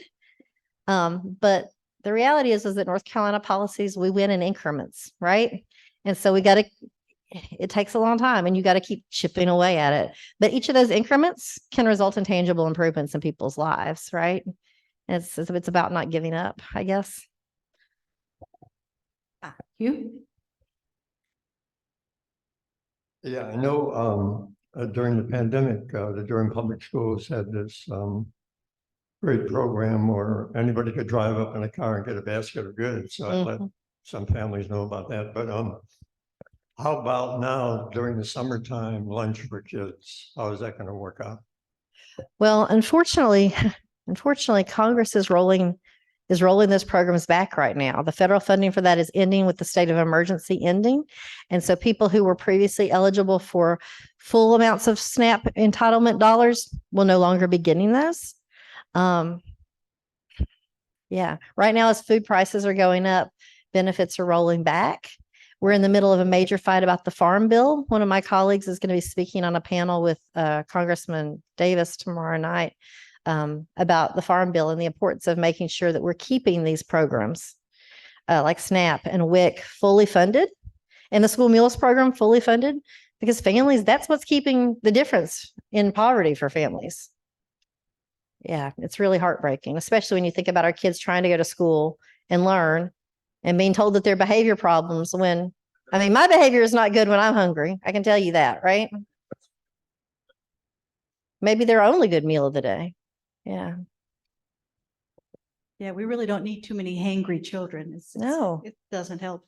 [SPEAKER 3] But the reality is that North Carolina policies, we win in increments, right? And so it takes a long time, and you got to keep chipping away at it. But each of those increments can result in tangible improvements in people's lives, right? And it's about not giving up, I guess.
[SPEAKER 2] You?
[SPEAKER 4] Yeah, I know during the pandemic, the Durham Public Schools had this great program where anybody could drive up in a car and get a basket of goods. So I let some families know about that. But how about now during the summertime lunch for kids? How is that going to work out?
[SPEAKER 3] Well, unfortunately, Congress is rolling those programs back right now. The federal funding for that is ending with the state of emergency ending. And so people who were previously eligible for full amounts of SNAP entitlement dollars will no longer be getting those. Yeah, right now as food prices are going up, benefits are rolling back. We're in the middle of a major fight about the farm bill. One of my colleagues is going to be speaking on a panel with Congressman Davis tomorrow night about the farm bill and the importance of making sure that we're keeping these programs like SNAP and WIC fully funded and the school meals program fully funded, because families, that's what's keeping the difference in poverty for families. Yeah, it's really heartbreaking, especially when you think about our kids trying to go to school and learn and being told that their behavior problems when, I mean, my behavior is not good when I'm hungry. I can tell you that, right? Maybe their only good meal of the day. Yeah.
[SPEAKER 2] Yeah, we really don't need too many hangry children.
[SPEAKER 3] No.
[SPEAKER 2] It doesn't help.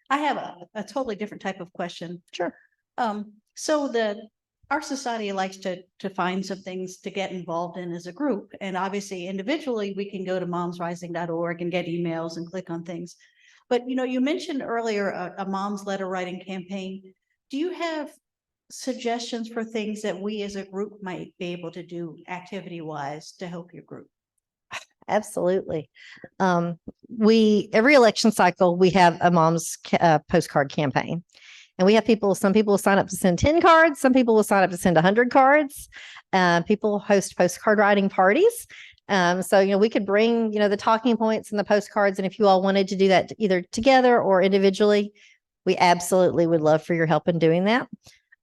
[SPEAKER 2] I have a totally different type of question.
[SPEAKER 3] Sure.
[SPEAKER 2] So our society likes to find some things to get involved in as a group. And obviously individually, we can go to momsrising.org and get emails and click on things. But, you mentioned earlier a mom's letter writing campaign. Do you have suggestions for things that we as a group might be able to do activity wise to help your group?
[SPEAKER 3] Absolutely. Every election cycle, we have a mom's postcard campaign. And we have some people will sign up to send 10 cards. Some people will sign up to send 100 cards. People host postcard writing parties. So, we could bring, the talking points and the postcards. And if you all wanted to do that either together or individually, we absolutely would love for your help in doing that.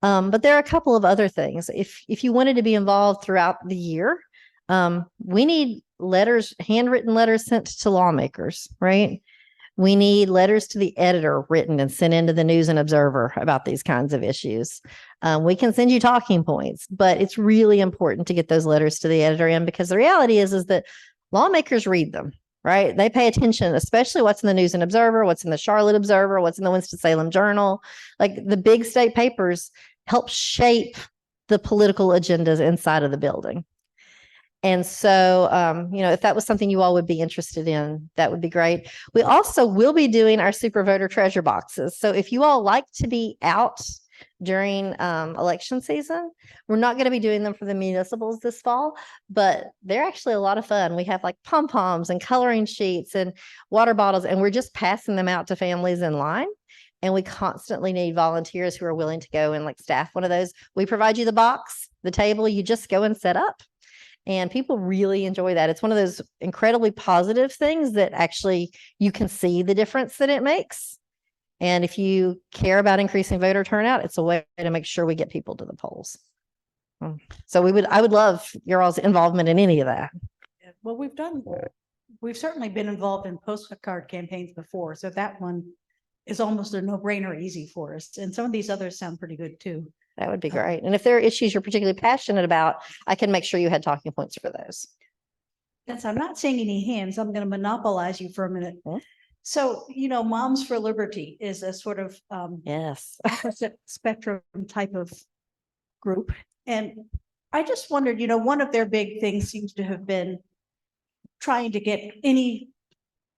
[SPEAKER 3] But there are a couple of other things. If you wanted to be involved throughout the year, we need handwritten letters sent to lawmakers, right? We need letters to the editor written and sent into the News and Observer about these kinds of issues. We can send you talking points, but it's really important to get those letters to the editor in, because the reality is that lawmakers read them, right? They pay attention, especially what's in the News and Observer, what's in the Charlotte Observer, what's in the Winston-Salem Journal. Like the big state papers help shape the political agendas inside of the building. And so, if that was something you all would be interested in, that would be great. We also will be doing our super voter treasure boxes. So if you all like to be out during election season, we're not going to be doing them for the municipals this fall, but they're actually a lot of fun. We have like pom-poms and coloring sheets and water bottles, and we're just passing them out to families in line. And we constantly need volunteers who are willing to go and like staff one of those. We provide you the box, the table, you just go and set up. And people really enjoy that. It's one of those incredibly positive things that actually you can see the difference that it makes. And if you care about increasing voter turnout, it's a way to make sure we get people to the polls. So I would love your all's involvement in any of that.
[SPEAKER 2] Well, we've certainly been involved in postcard campaigns before. So that one is almost a no-brainer, easy for us. And some of these others sound pretty good too.
[SPEAKER 3] That would be great. And if there are issues you're particularly passionate about, I can make sure you had talking points for those.
[SPEAKER 2] Yes, I'm not seeing any hands. I'm going to monopolize you for a minute. So, Moms for Liberty is a sort of
[SPEAKER 3] yes
[SPEAKER 2] opposite spectrum type of group. And I just wondered, one of their big things seems to have been trying to get any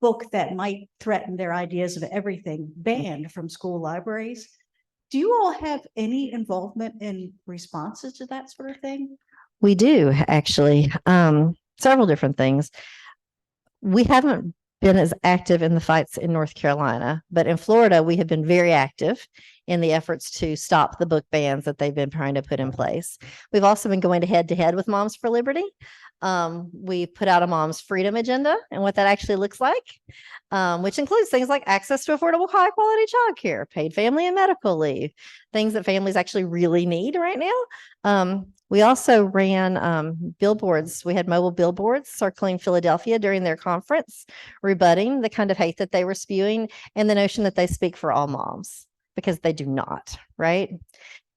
[SPEAKER 2] book that might threaten their ideas of everything banned from school libraries. Do you all have any involvement in responses to that sort of thing?
[SPEAKER 3] We do actually, several different things. We haven't been as active in the fights in North Carolina, but in Florida, we have been very active in the efforts to stop the book bans that they've been trying to put in place. We've also been going to head with Moms for Liberty. We put out a Mom's Freedom Agenda and what that actually looks like, which includes things like access to affordable, high quality childcare, paid family and medical leave, things that families actually really need right now. We also ran billboards. We had mobile billboards circling Philadelphia during their conference, rebutting the kind of hate that they were spewing and the notion that they speak for all moms, because they do not, right?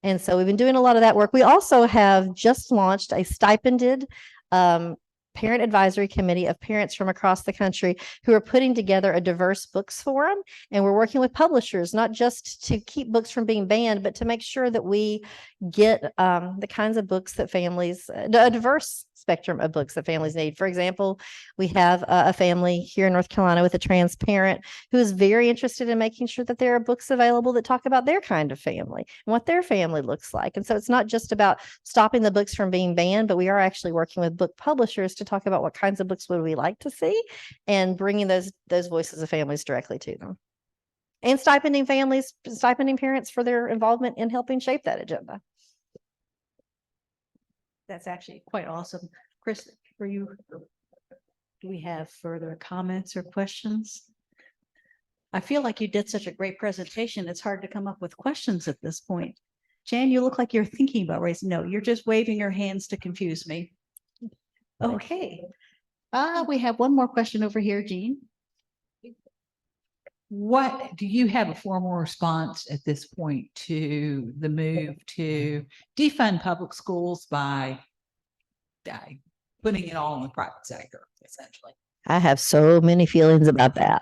[SPEAKER 3] And so we've been doing a lot of that work. We also have just launched a stipended parent advisory committee of parents from across the country who are putting together a diverse books forum. And we're working with publishers, not just to keep books from being banned, but to make sure that we get the kinds of books that families, a diverse spectrum of books that families need. For example, we have a family here in North Carolina with a trans parent who is very interested in making sure that there are books available that talk about their kind of family and what their family looks like. And so it's not just about stopping the books from being banned, but we are actually working with book publishers to talk about what kinds of books would we like to see and bringing those voices of families directly to them. And stipending parents for their involvement in helping shape that agenda.
[SPEAKER 2] That's actually quite awesome. Chris, do we have further comments or questions? I feel like you did such a great presentation. It's hard to come up with questions at this point. Jan, you look like you're thinking about raising. No, you're just waving your hands to confuse me. Okay. We have one more question over here, Jean.
[SPEAKER 8] What do you have a formal response at this point to the move to defund public schools by putting it all in the private sector, essentially?
[SPEAKER 3] I have so many feelings about that.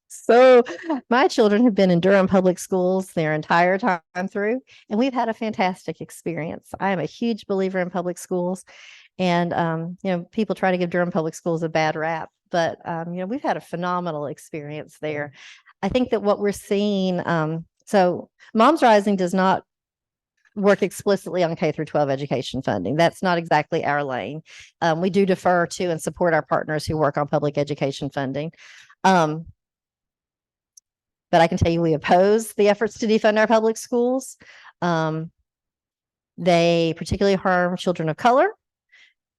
[SPEAKER 3] So my children have been in Durham public schools their entire time through, and we've had a fantastic experience. I am a huge believer in public schools, and people try to give Durham public schools a bad rap, but we've had a phenomenal experience there. I think that what we're seeing, so Moms Rising does not work explicitly on K through 12 education funding. That's not exactly our lane. We do defer to and support our partners who work on public education funding. But I can tell you we oppose the efforts to defund our public schools. They particularly harm children of color,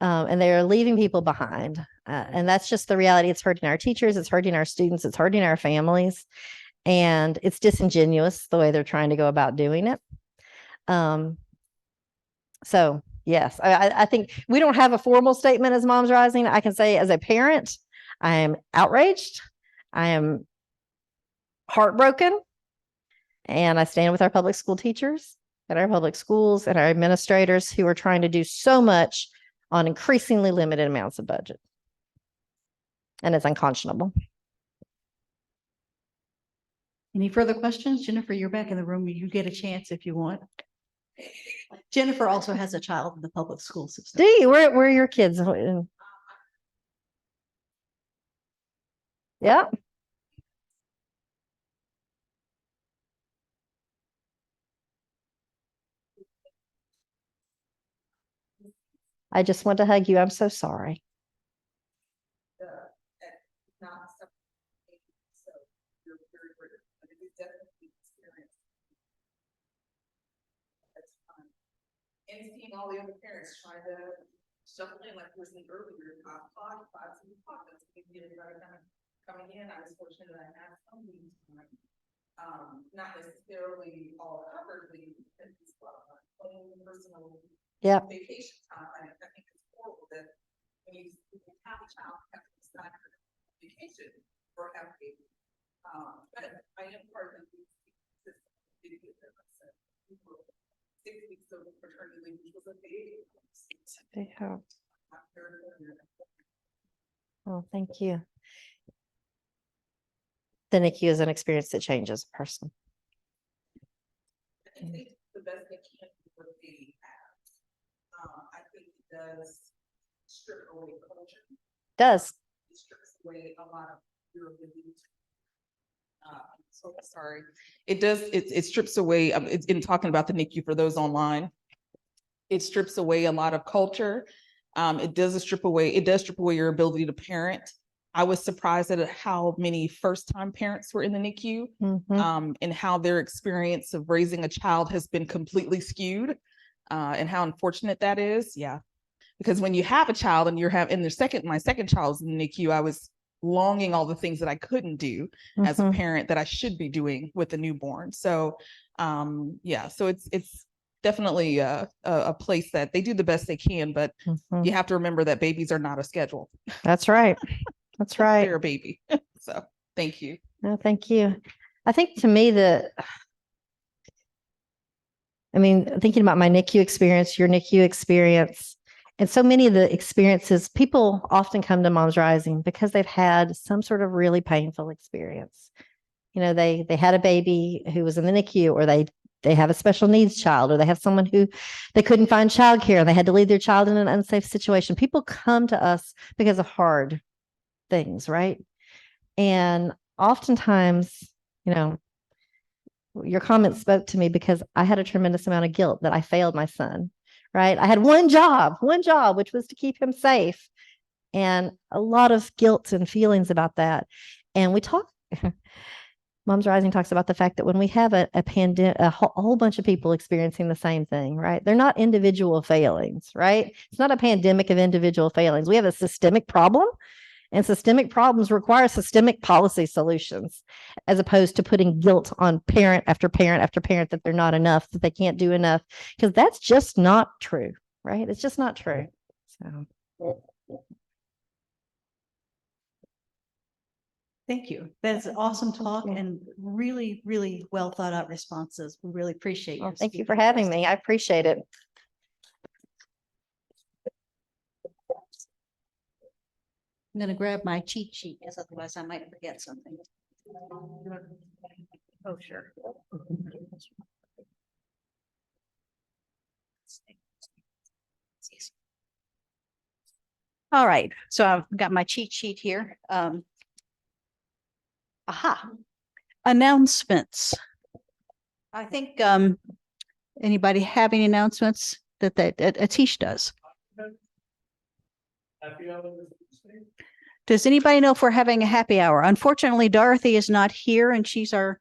[SPEAKER 3] and they're leaving people behind. And that's just the reality. It's hurting our teachers, it's hurting our students, it's hurting our families, and it's disingenuous the way they're trying to go about doing it. So yes, I think we don't have a formal statement as Moms Rising. I can say as a parent, I am outraged. I am heartbroken, and I stand with our public school teachers and our public schools and our administrators who are trying to do so much on increasingly limited amounts of budget. And it's unconscionable.
[SPEAKER 2] Any further questions? Jennifer, you're back in the room. You get a chance if you want. Jennifer also has a child in the public school system.
[SPEAKER 3] Do you? Where are your kids? Yeah. I just want to hug you. I'm so sorry.
[SPEAKER 9] And seeing all the other parents trying to shuffle in, like we were saying earlier, 5 o'clock, 5 o'clock, that's when everybody kind of coming in. I was fortunate that I had some leave time. Not necessarily all covered leave, but just own personal vacation time. I think it's horrible that when you have a child, have to decide for vacation or have a baby. But I am part of the system. 6 weeks of paternity leave, which was a big
[SPEAKER 3] help. Oh, thank you. The NICU is an experience that changes a person.
[SPEAKER 9] I think the best they can does strip away culture.
[SPEAKER 3] Does.
[SPEAKER 9] It strips away a lot of your ability to, so sorry. It strips away, it's in talking about the NICU for those online. It strips away a lot of culture. It does strip away your ability to parent. I was surprised at how many first-time parents were in the NICU, and how their experience of raising a child has been completely skewed, and how unfortunate that is. Yeah, because when you have a child and my second child was in the NICU, I was longing all the things that I couldn't do as a parent that I should be doing with a newborn. So, yeah, so it's definitely a place that they do the best they can, but you have to remember that babies are not a schedule.
[SPEAKER 3] That's right. That's right.
[SPEAKER 9] They're a baby. So thank you.
[SPEAKER 3] No, thank you. I think to me thinking about my NICU experience, your NICU experience, and so many of the experiences, people often come to Moms Rising because they've had some sort of really painful experience. You know, they had a baby who was in the NICU, or they have a special needs child, or they have someone who they couldn't find childcare and they had to leave their child in an unsafe situation. People come to us because of hard things, right? And oftentimes, you know, your comment spoke to me because I had a tremendous amount of guilt that I failed my son, right? I had one job, which was to keep him safe, and a lot of guilt and feelings about that. And we talk, Moms Rising talks about the fact that when we have a pandemic, a whole bunch of people experiencing the same thing, right? They're not individual failings, right? It's not a pandemic of individual failings. We have a systemic problem. And systemic problems require systemic policy solutions, as opposed to putting guilt on parent after parent after parent that they're not enough, that they can't do enough, because that's just not true, right? It's just not true. So,
[SPEAKER 2] Thank you. That's an awesome talk and really, really well thought out responses. We really appreciate
[SPEAKER 3] well,
[SPEAKER 2] your
[SPEAKER 3] thank you for
[SPEAKER 2] speaking.
[SPEAKER 3] having me. I appreciate it.
[SPEAKER 2] I'm going to grab my cheat sheet, because otherwise I might forget something. Oh, sure. All right, so I've got my cheat sheet here. Announcements. I think anybody have any announcements that Atish does? Does anybody know if we're having a happy hour? Unfortunately, Dorothy is not here, and she's our,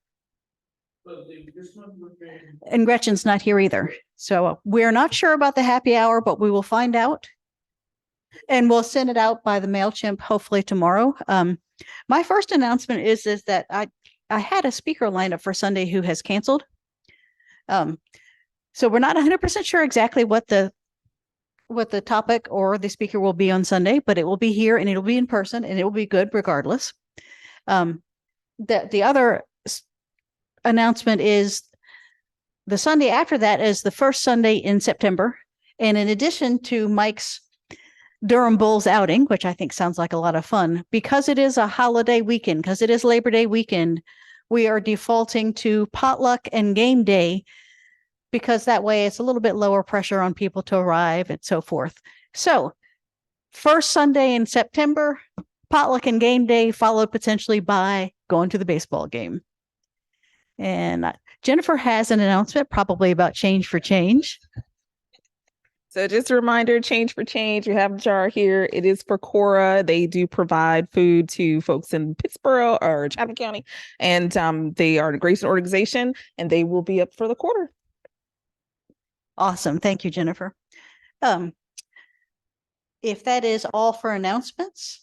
[SPEAKER 2] and Gretchen's not here either. So we're not sure about the happy hour, but we will find out. And we'll send it out by the MailChimp hopefully tomorrow. My first announcement is that I had a speaker lined up for Sunday who has canceled. So we're not 100% sure exactly what the topic or the speaker will be on Sunday, but it will be here and it'll be in person and it will be good regardless. The other announcement is the Sunday after that is the first Sunday in September. And in addition to Mike's Durham Bulls outing, which I think sounds like a lot of fun, because it is a holiday weekend, because it is Labor Day weekend, we are defaulting to potluck and game day, because that way it's a little bit lower pressure on people to arrive and so forth. So first Sunday in September, potluck and game day, followed potentially by going to the baseball game. And Jennifer has an announcement probably about Change for Change.
[SPEAKER 9] So just a reminder, Change for Change, we have a jar here. It is for Cora. They do provide food to folks in Pittsboro or Chatham County. And they are a great organization and they will be up for the quarter.
[SPEAKER 2] Awesome. Thank you, Jennifer. If that is all for announcements,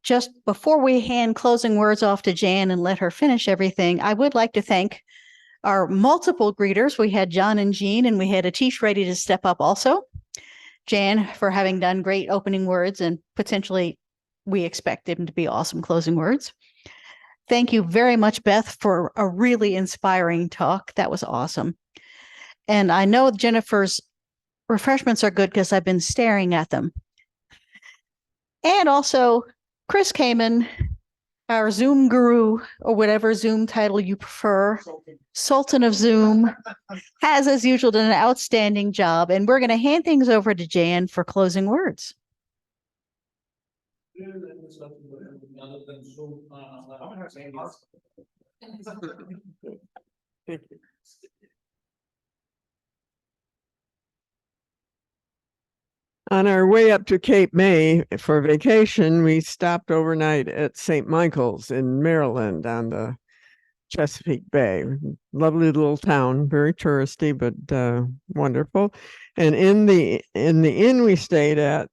[SPEAKER 2] just before we hand closing words off to Jan and let her finish everything, I would like to thank our multiple greeters. We had John and Jean, and we had Atish ready to step up also. Jan for having done great opening words, and potentially we expect him to be awesome closing words. Thank you very much, Beth, for a really inspiring talk. That was awesome. And I know Jennifer's refreshments are good because I've been staring at them. And also, Chris Kamen, our Zoom guru, or whatever Zoom title you prefer, Sultan of Zoom, has as usual done an outstanding job. And we're going to hand things over to Jan for closing words.
[SPEAKER 1] Thank you. On our way up to Cape May for vacation, we stopped overnight at St. Michael's in Maryland on the Chesapeake Bay. Lovely little town, very touristy, but wonderful. And in the inn we stayed at,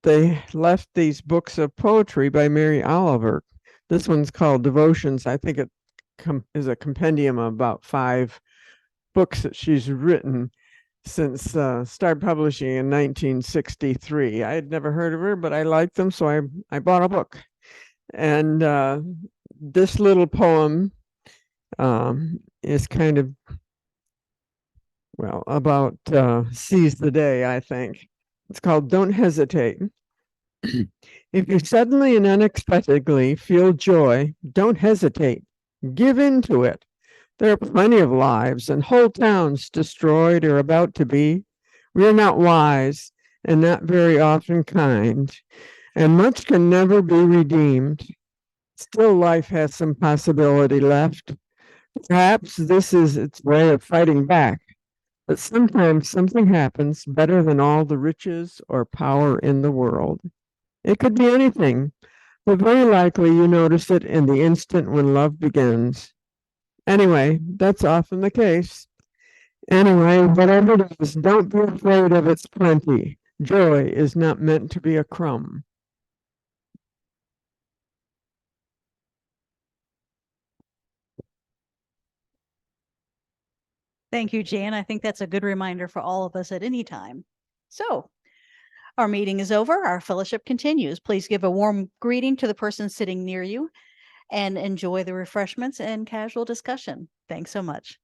[SPEAKER 1] they left these books of poetry by Mary Oliver. This one's called Devotions. I think it is a compendium of about 5 books that she's written since started publishing in 1963. I had never heard of her, but I liked them, so I bought a book. And this little poem is kind of, well, about seize the day, I think. It's called Don't Hesitate. If you suddenly and unexpectedly feel joy, don't hesitate. Give in to it. There are plenty of lives and whole towns destroyed or about to be. We are not wise and not very often kind, and much can never be redeemed. Still, life has some possibility left. Perhaps this is its way of fighting back, but sometimes something happens better than all the riches or power in the world. It could be anything, but very likely you notice it in the instant when love begins. Anyway, that's often the case. Anyway, whatever it is, don't be afraid of its plenty. Joy is not meant to be a crumb.
[SPEAKER 2] Thank you, Jan. I think that's a good reminder for all of us at any time. So, our meeting is over. Our fellowship continues. Please give a warm greeting to the person sitting near you and enjoy the refreshments and casual discussion. Thanks so much.